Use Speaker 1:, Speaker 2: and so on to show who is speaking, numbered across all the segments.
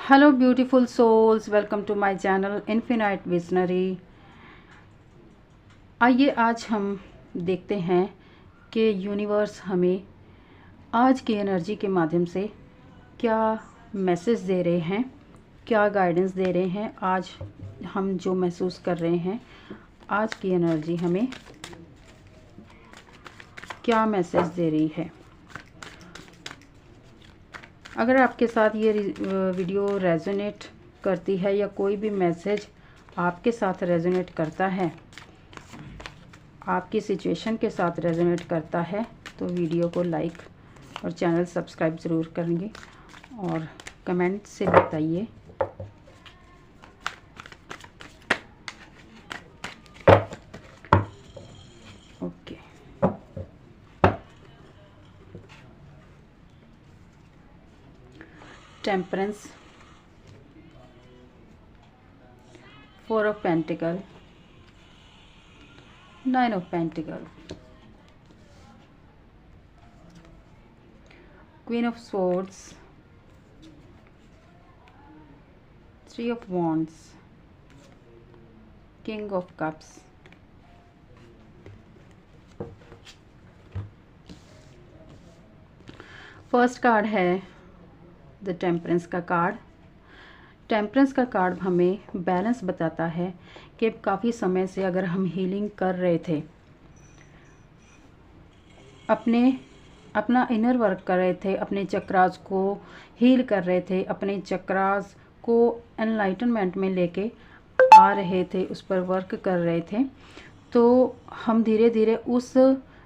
Speaker 1: Hello beautiful souls, welcome to my channel infinite visionary. आइए आज हम देखते हैं कि यूनिवर्स हमें आज की एनर्जी के माध्यम से क्या मैसेज दे रहे हैं, क्या गाइडेंस दे रहे हैं। आज हम जो महसूस कर रहे हैं, आज की एनर्जी हमें क्या मैसेज दे रही है। अगर आपके साथ ये वीडियो रेजोनेट करती है या कोई भी मैसेज आपके साथ रेजोनेट करता है, आपकी सिचुएशन के साथ रेजोनेट करता है, तो वीडियो को लाइक और चैनल सब्सक्राइब ज़रूर करेंगे और कमेंट से बताइए। Okay, temperance, 4 of pentacle, 9 of pentacle, queen of swords, 3 of wands, king of cups. First card है द टेम्परेंस का कार्ड। टेम्परेंस का कार्ड हमें बैलेंस बताता है कि काफ़ी समय से अगर हम हीलिंग कर रहे थे, अपना इनर वर्क कर रहे थे, अपने चक्रास को हील कर रहे थे, अपने चक्रास को एनलाइटनमेंट में लेके आ रहे थे, उस पर वर्क कर रहे थे, तो हम धीरे धीरे उस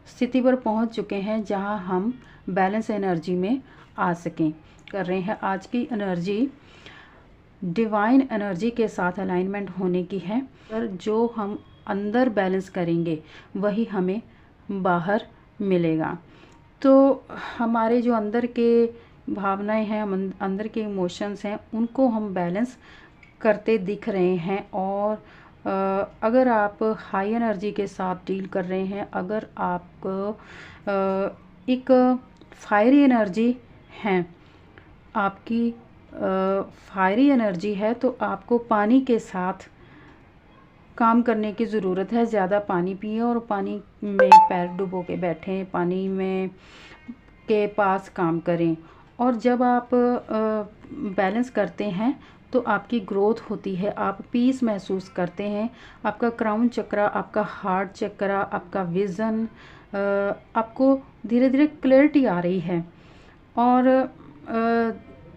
Speaker 1: स्थिति पर पहुंच चुके हैं जहां हम बैलेंस एनर्जी में आ सकें। कर रहे हैं आज की एनर्जी डिवाइन एनर्जी के साथ अलाइनमेंट होने की है, पर जो हम अंदर बैलेंस करेंगे वही हमें बाहर मिलेगा। तो हमारे जो अंदर के भावनाएं हैं, अंदर के इमोशंस हैं, उनको हम बैलेंस करते दिख रहे हैं। और अगर आप हाई एनर्जी के साथ डील कर रहे हैं, अगर आप एक फायरी एनर्जी हैं, आपकी फायरी एनर्जी है, तो आपको पानी के साथ काम करने की ज़रूरत है। ज़्यादा पानी पिए और पानी में पैर डुबो के बैठें, पानी में के पास काम करें। और जब आप बैलेंस करते हैं तो आपकी ग्रोथ होती है, आप पीस महसूस करते हैं। आपका क्राउन चक्रा, आपका हार्ट चक्रा, आपका विज़न, आपको धीरे धीरे क्लैरिटी आ रही है। और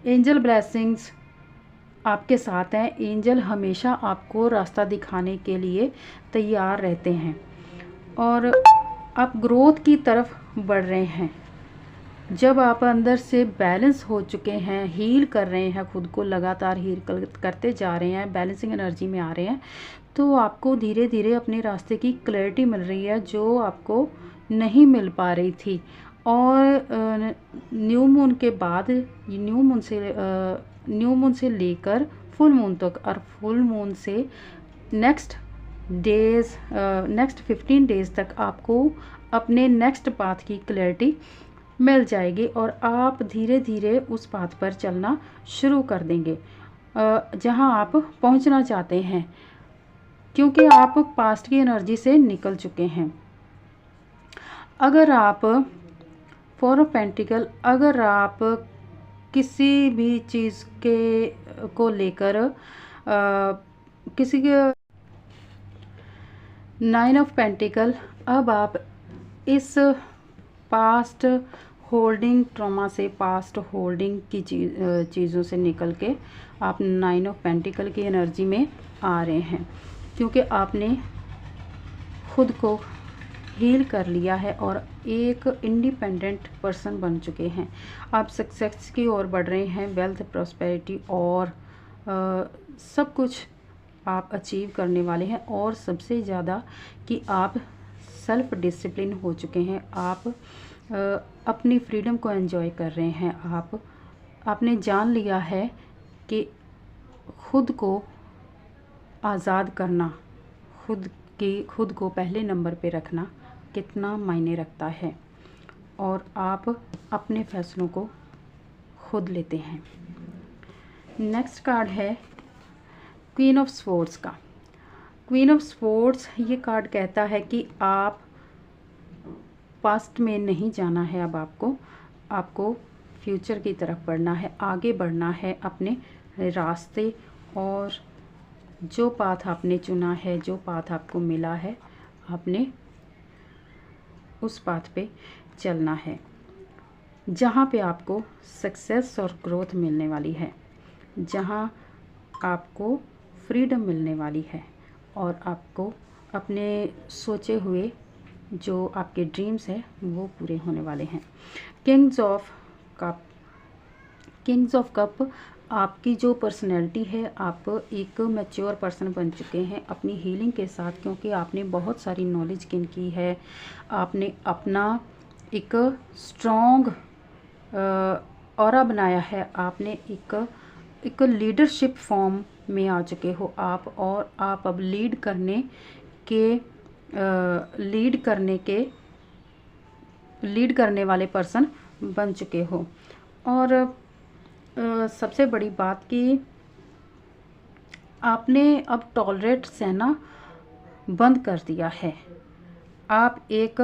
Speaker 1: एंजल ब्लेसिंग्स आपके साथ हैं। एंजल हमेशा आपको रास्ता दिखाने के लिए तैयार रहते हैं और आप ग्रोथ की तरफ बढ़ रहे हैं। जब आप अंदर से बैलेंस हो चुके हैं, हील कर रहे हैं, खुद को लगातार हील करते जा रहे हैं, बैलेंसिंग एनर्जी में आ रहे हैं, तो आपको धीरे धीरे अपने रास्ते की क्लैरिटी मिल रही है जो आपको नहीं मिल पा रही थी। और न्यू मून के बाद, न्यू मून से लेकर फुल मून तक, और फुल मून से नेक्स्ट 15 डेज तक आपको अपने नेक्स्ट पाथ की क्लैरिटी मिल जाएगी और आप धीरे धीरे उस पाथ पर चलना शुरू कर देंगे जहां आप पहुंचना चाहते हैं, क्योंकि आप पास्ट की एनर्जी से निकल चुके हैं। अगर आप 4 ऑफ पेंटिकल, अगर आप किसी भी चीज़ के को लेकर किसी के 9 ऑफ पेंटिकल, अब आप इस पास्ट होल्डिंग ट्रॉमा से, पास्ट होल्डिंग की चीज़ों से निकल के आप 9 ऑफ पेंटिकल की एनर्जी में आ रहे हैं, क्योंकि आपने खुद को हील कर लिया है और एक इंडिपेंडेंट पर्सन बन चुके हैं। आप सक्सेस की ओर बढ़ रहे हैं, वेल्थ, प्रॉस्पेरिटी और सब कुछ आप अचीव करने वाले हैं। और सबसे ज़्यादा कि आप सेल्फ डिसिप्लिन हो चुके हैं, आप अपनी फ्रीडम को एंजॉय कर रहे हैं। आपने जान लिया है कि खुद को आज़ाद करना, खुद को पहले नंबर पे रखना कितना मायने रखता है, और आप अपने फैसलों को खुद लेते हैं। नेक्स्ट कार्ड है क्वीन ऑफ स्वॉर्ड्स का। क्वीन ऑफ स्वॉर्ड्स ये कार्ड कहता है कि आप पास्ट में नहीं जाना है, अब आपको फ्यूचर की तरफ बढ़ना है, आगे बढ़ना है अपने रास्ते, और जो पाथ आपने चुना है, जो पाथ आपको मिला है, आपने उस पाथ पे चलना है जहाँ पे आपको सक्सेस और ग्रोथ मिलने वाली है, जहाँ आपको फ्रीडम मिलने वाली है और आपको अपने सोचे हुए जो आपके ड्रीम्स हैं वो पूरे होने वाले हैं। किंग्स ऑफ कप आपकी जो पर्सनैलिटी है, आप एक मैच्योर पर्सन बन चुके हैं अपनी हीलिंग के साथ, क्योंकि आपने बहुत सारी नॉलेज गेन की है, आपने अपना एक स्ट्रॉन्ग ऑरा बनाया है, आपने एक लीडरशिप फॉर्म में आ चुके हो आप, और आप अब लीड करने वाले पर्सन बन चुके हो। और सबसे बड़ी बात कि आपने अब टॉलरेट सहना बंद कर दिया है, आप एक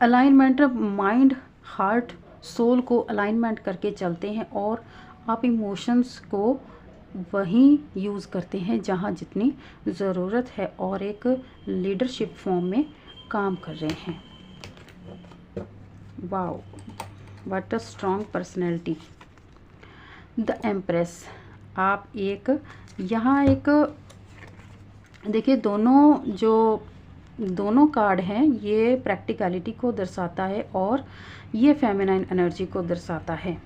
Speaker 1: अलाइनमेंट माइंड, हार्ट, सोल को अलाइनमेंट करके चलते हैं, और आप इमोशंस को वहीं यूज़ करते हैं जहाँ जितनी ज़रूरत है, और एक लीडरशिप फॉर्म में काम कर रहे हैं। Wow, what a strong personality. The empress, आप यहाँ एक देखिए, दोनों कार्ड हैं, ये प्रैक्टिकलिटी को दर्शाता है और ये फेमिनाइन एनर्जी को दर्शाता है।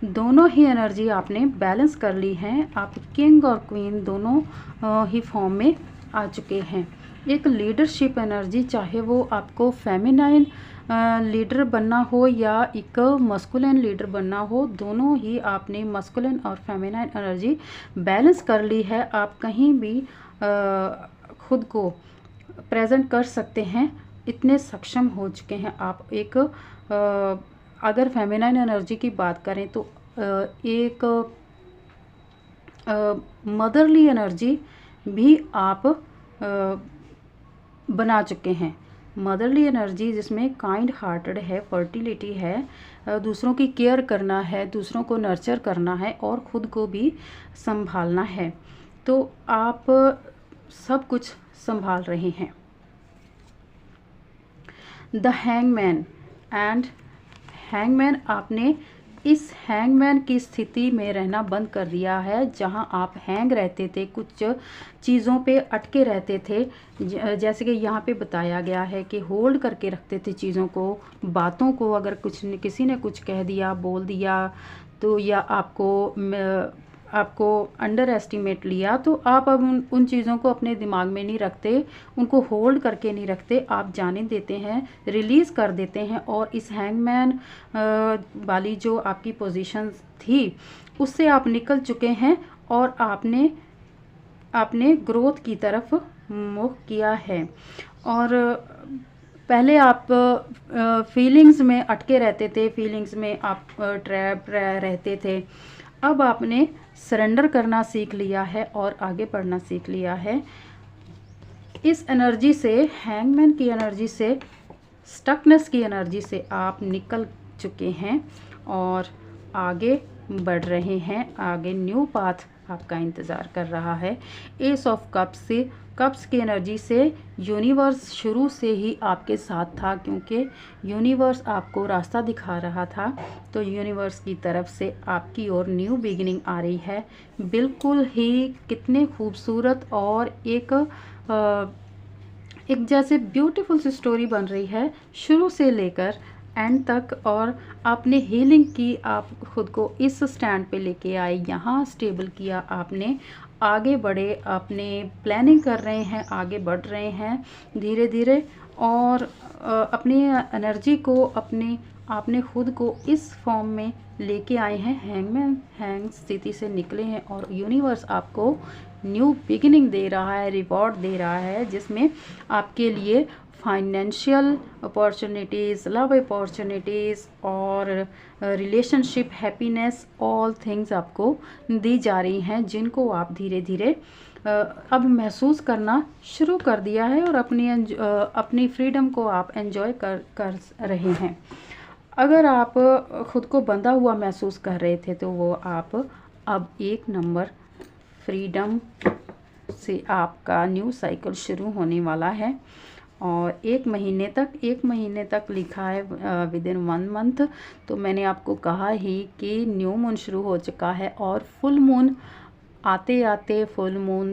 Speaker 1: दोनों ही एनर्जी आपने बैलेंस कर ली हैं, आप किंग और क्वीन दोनों ही फॉर्म में आ चुके हैं। एक लीडरशिप एनर्जी, चाहे वो आपको फेमिनाइन लीडर बनना हो या एक मस्कुलिन लीडर बनना हो, दोनों ही आपने मस्कुलिन और फेमिनाइन एनर्जी बैलेंस कर ली है। आप कहीं भी खुद को प्रेजेंट कर सकते हैं, इतने सक्षम हो चुके हैं आप। एक अगर फेमिनाइन एनर्जी की बात करें तो एक मदरली एनर्जी भी आप बना चुके हैं। मदरली एनर्जी जिसमें काइंड हार्टेड है, फर्टिलिटी है, दूसरों की केयर करना है, दूसरों को नर्चर करना है और ख़ुद को भी संभालना है, तो आप सब कुछ संभाल रहे हैं। द हैंगमैन एंड हैंगमैन, आपने इस हैंगमैन की स्थिति में रहना बंद कर दिया है, जहां आप हैंग रहते थे, कुछ चीज़ों पे अटके रहते थे, जैसे कि यहाँ पे बताया गया है कि होल्ड करके रखते थे चीज़ों को, बातों को। अगर किसी ने कुछ कह दिया, बोल दिया, तो या आपको अंडर एस्टिमेट लिया, तो आप अब उन चीज़ों को अपने दिमाग में नहीं रखते, उनको होल्ड करके नहीं रखते, आप जाने देते हैं, रिलीज़ कर देते हैं। और इस हैंगमैन वाली जो आपकी पोजीशन थी उससे आप निकल चुके हैं और आपने ग्रोथ की तरफ मुख किया है। और पहले आप फीलिंग्स में अटके रहते थे, फीलिंग्स में आप ट्रैप रहते थे, अब आपने सरेंडर करना सीख लिया है और आगे बढ़ना सीख लिया है। इस एनर्जी से, हैंगमैन की एनर्जी से, स्टकनेस की एनर्जी से आप निकल चुके हैं और आगे बढ़ रहे हैं। आगे न्यू पाथ आपका इंतज़ार कर रहा है। एस ऑफ कप्स की एनर्जी से यूनिवर्स शुरू से ही आपके साथ था, क्योंकि यूनिवर्स आपको रास्ता दिखा रहा था, तो यूनिवर्स की तरफ से आपकी ओर न्यू बिगिनिंग आ रही है। बिल्कुल ही कितने खूबसूरत और एक जैसे ब्यूटीफुल सी स्टोरी बन रही है शुरू से लेकर एंड तक। और आपने हीलिंग की, आप खुद को इस स्टैंड पे लेके आए, यहाँ स्टेबल किया, आपने आगे बढ़े, आपने प्लानिंग कर रहे हैं, आगे बढ़ रहे हैं धीरे धीरे, और अपनी एनर्जी को आपने खुद को इस फॉर्म में लेके आए हैं। हैंग स्थिति से निकले हैं और यूनिवर्स आपको न्यू बिगिनिंग दे रहा है, रिवॉर्ड दे रहा है, जिसमें आपके लिए फाइनेंशियल अपॉर्चुनिटीज़, लव अपॉर्चुनिटीज़ और रिलेशनशिप, हैप्पीनेस, ऑल थिंग्स आपको दी जा रही हैं, जिनको आप धीरे धीरे अब महसूस करना शुरू कर दिया है और अपनी फ्रीडम को आप एंजॉय कर रहे हैं। अगर आप खुद को बंधा हुआ महसूस कर रहे थे तो वो आप अब 1 नंबर फ्रीडम से आपका न्यू साइकिल शुरू होने वाला है। और 1 महीने तक लिखा है विदिन 1 मंथ। तो मैंने आपको कहा ही कि न्यू मून शुरू हो चुका है और फुल मून आते आते फुल मून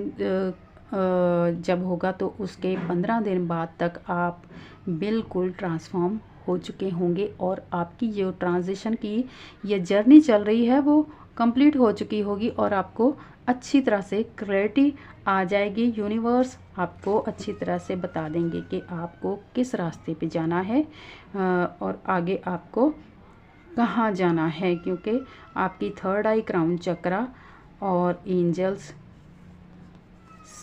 Speaker 1: जब होगा तो उसके 15 दिन बाद तक आप बिल्कुल ट्रांसफॉर्म हो चुके होंगे और आपकी जो ट्रांजिशन की ये जर्नी चल रही है वो कंप्लीट हो चुकी होगी और आपको अच्छी तरह से क्लैरिटी आ जाएगी। यूनिवर्स आपको अच्छी तरह से बता देंगे कि आपको किस रास्ते पे जाना है और आगे आपको कहाँ जाना है, क्योंकि आपकी 3rd आई क्राउन चक्रा और एंजल्स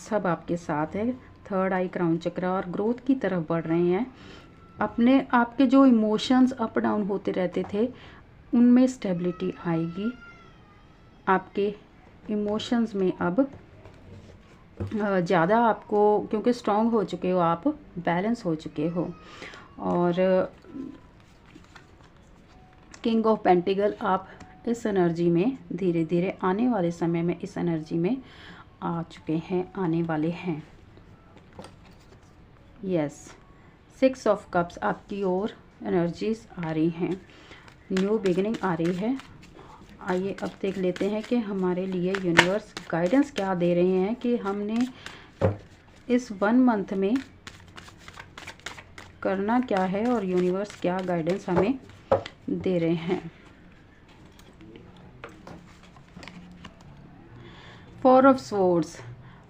Speaker 1: सब आपके साथ है। 3rd आई क्राउन चक्रा और ग्रोथ की तरफ बढ़ रहे हैं। आपके जो इमोशंस अप डाउन होते रहते थे उनमें स्टेबिलिटी आएगी। आपके इमोशंस में अब ज़्यादा आपको, क्योंकि स्ट्रॉन्ग हो चुके हो आप, बैलेंस हो चुके हो। और किंग ऑफ पेंटिकल आप इस एनर्जी में धीरे धीरे आने वाले समय में इस एनर्जी में आ चुके हैं, आने वाले हैं। यस, 6 ऑफ कप्स आपकी ओर एनर्जीज आ रही हैं, न्यू बिगिनिंग आ रही है। आइए अब देख लेते हैं कि हमारे लिए यूनिवर्स गाइडेंस क्या दे रहे हैं कि हमने इस 1 मंथ में करना क्या है और यूनिवर्स क्या गाइडेंस हमें दे रहे हैं। 4 ऑफ स्वॉर्ड्स,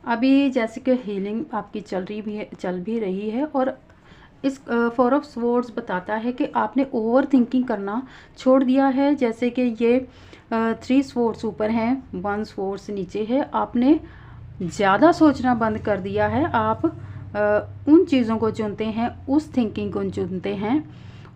Speaker 1: अभी जैसे कि हीलिंग आपकी चल भी रही है और इस 4 ऑफ स्वॉर्ड्स बताता है कि आपने ओवर थिंकिंग करना छोड़ दिया है। जैसे कि ये 3 स्वॉर्ड्स ऊपर हैं, 1 स्वॉर्ड्स नीचे है। आपने ज़्यादा सोचना बंद कर दिया है। आप उन चीज़ों को चुनते हैं, उस थिंकिंग को चुनते हैं,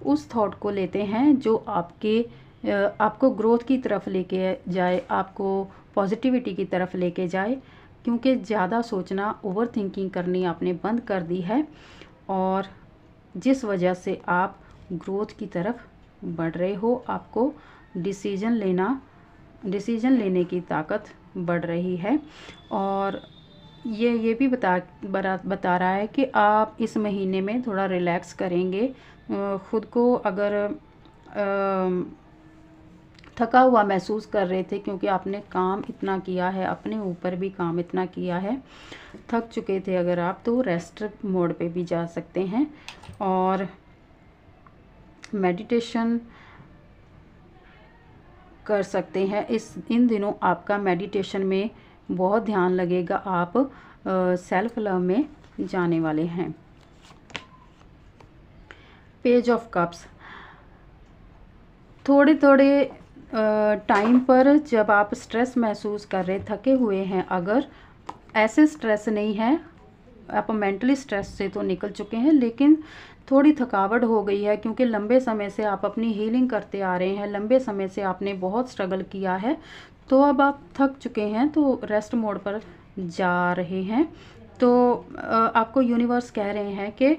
Speaker 1: उस थॉट को लेते हैं जो आपको ग्रोथ की तरफ लेके जाए, आपको पॉजिटिविटी की तरफ लेके जाए। क्योंकि ज़्यादा सोचना, ओवर थिंकिंग करनी आपने बंद कर दी है और जिस वजह से आप ग्रोथ की तरफ बढ़ रहे हो। आपको डिसीजन लेने की ताकत बढ़ रही है। और ये भी बता रहा है कि आप इस महीने में थोड़ा रिलैक्स करेंगे। खुद को अगर थका हुआ महसूस कर रहे थे क्योंकि आपने काम इतना किया है, अपने ऊपर भी काम इतना किया है, थक चुके थे अगर आप, तो रेस्ट मोड पे भी जा सकते हैं और मेडिटेशन कर सकते हैं। इन दिनों आपका मेडिटेशन में बहुत ध्यान लगेगा। आप सेल्फ लव में जाने वाले हैं। पेज ऑफ कप्स, थोड़े टाइम पर जब आप स्ट्रेस महसूस कर रहे, थके हुए हैं, अगर ऐसे स्ट्रेस नहीं है, आप मेंटली स्ट्रेस से तो निकल चुके हैं, लेकिन थोड़ी थकावट हो गई है क्योंकि लंबे समय से आप अपनी हीलिंग करते आ रहे हैं, लंबे समय से आपने बहुत स्ट्रगल किया है, तो अब आप थक चुके हैं तो रेस्ट मोड पर जा रहे हैं। तो आपको यूनिवर्स कह रहे हैं कि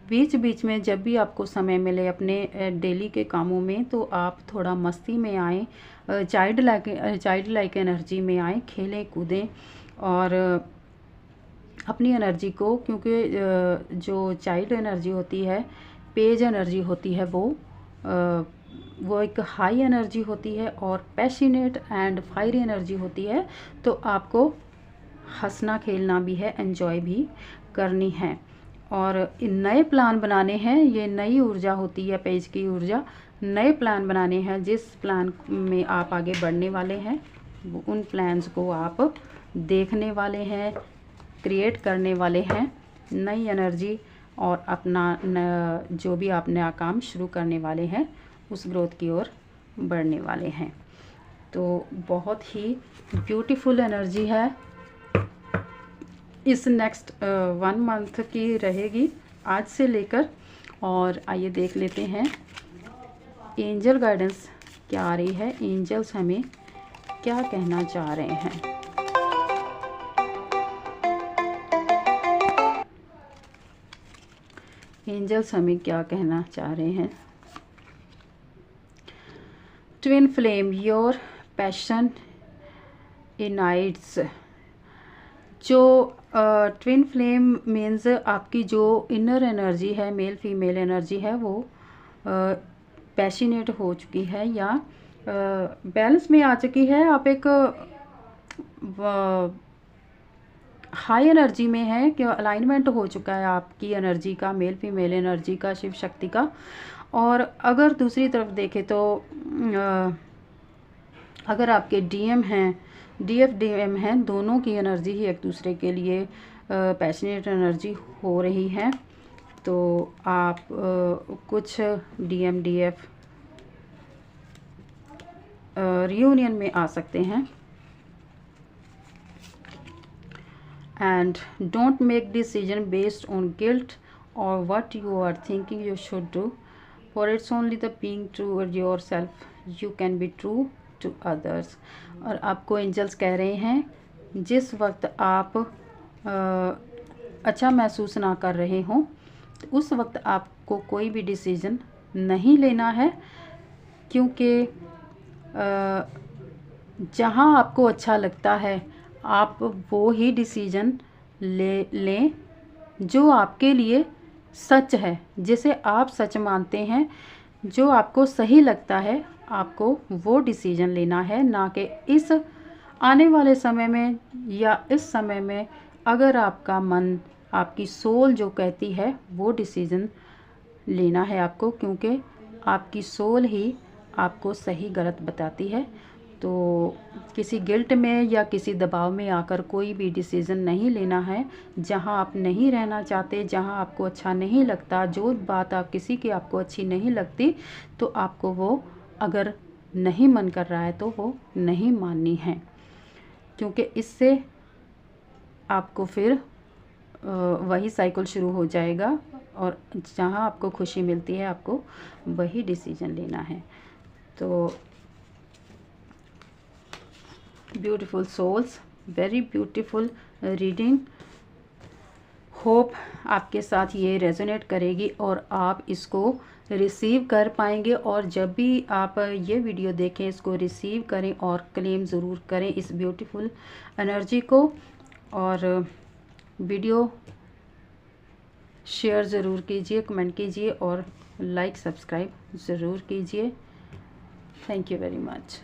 Speaker 1: बीच बीच में जब भी आपको समय मिले अपने डेली के कामों में, तो आप थोड़ा मस्ती में आएँ, चाइल्ड लाइक एनर्जी में आएँ, खेलें कूदें और अपनी एनर्जी को, क्योंकि जो चाइल्ड एनर्जी होती है, पेज एनर्जी होती है, वो एक हाई एनर्जी होती है और पैशनेट एंड फायरी एनर्जी होती है। तो आपको हंसना खेलना भी है, एंजॉय भी करनी है और नए प्लान बनाने हैं। ये नई ऊर्जा होती है, पेज की ऊर्जा, नए प्लान बनाने हैं। जिस प्लान में आप आगे बढ़ने वाले हैं उन प्लान्स को आप देखने वाले हैं, क्रिएट करने वाले हैं, नई एनर्जी और अपना जो भी आप नया काम शुरू करने वाले हैं उस ग्रोथ की ओर बढ़ने वाले हैं। तो बहुत ही ब्यूटीफुल एनर्जी है, इस नेक्स्ट 1 मंथ की रहेगी आज से लेकर। और आइए देख लेते हैं एंजल गाइडेंस क्या आ रही है, एंजल्स हमें क्या कहना चाह रहे हैं। एंजल्स हमें क्या कहना चाह रहे हैं। Twin flame, your passion ignites. जो ट्विन फ्लेम मीन्स आपकी जो इनर एनर्जी है, मेल फीमेल एनर्जी है, वो पैशनेट हो चुकी है या बैलेंस में आ चुकी है। आप एक हाई एनर्जी में है कि अलाइनमेंट हो चुका है आपकी एनर्जी का, मेल फीमेल एनर्जी का, शिव शक्ति का। और अगर दूसरी तरफ देखें तो अगर आपके डीएम हैं, डीएफ डीएम हैं, दोनों की एनर्जी ही एक दूसरे के लिए पैशनेट एनर्जी हो रही है। तो आप कुछ डीएम डीएफ रियूनियन में आ सकते हैं। And don't make decision based on guilt और what you are thinking you should do, for it's only the being true your self you can be true to others. और आपको angels कह रहे हैं जिस वक्त आप अच्छा महसूस ना कर रहे हों तो उस वक्त आपको कोई भी डिसीज़न नहीं लेना है, क्योंकि जहाँ आपको अच्छा लगता है आप वो ही डिसीज़न लें जो आपके लिए सच है, जिसे आप सच मानते हैं, जो आपको सही लगता है, आपको वो डिसीज़न लेना है। ना कि इस आने वाले समय में या इस समय में अगर आपका मन, आपकी सोल जो कहती है वो डिसीज़न लेना है आपको, क्योंकि आपकी सोल ही आपको सही गलत बताती है। तो किसी गिल्ट में या किसी दबाव में आकर कोई भी डिसीज़न नहीं लेना है। जहां आप नहीं रहना चाहते, जहां आपको अच्छा नहीं लगता, जो बात आप किसी की आपको अच्छी नहीं लगती, तो आपको वो अगर नहीं मन कर रहा है तो वो नहीं माननी है, क्योंकि इससे आपको फिर वही साइकिल शुरू हो जाएगा। और जहाँ आपको खुशी मिलती है आपको वही डिसीज़न लेना है। तो beautiful souls, very beautiful reading. Hope आपके साथ ये रेजोनेट करेगी और आप इसको रिसीव कर पाएंगे। और जब भी आप ये वीडियो देखें इसको रिसीव करें और क्लेम ज़रूर करें इस ब्यूटीफुल एनर्जी को। और वीडियो शेयर ज़रूर कीजिए, कमेंट कीजिए और लाइक सब्सक्राइब ज़रूर कीजिए। Thank you very much.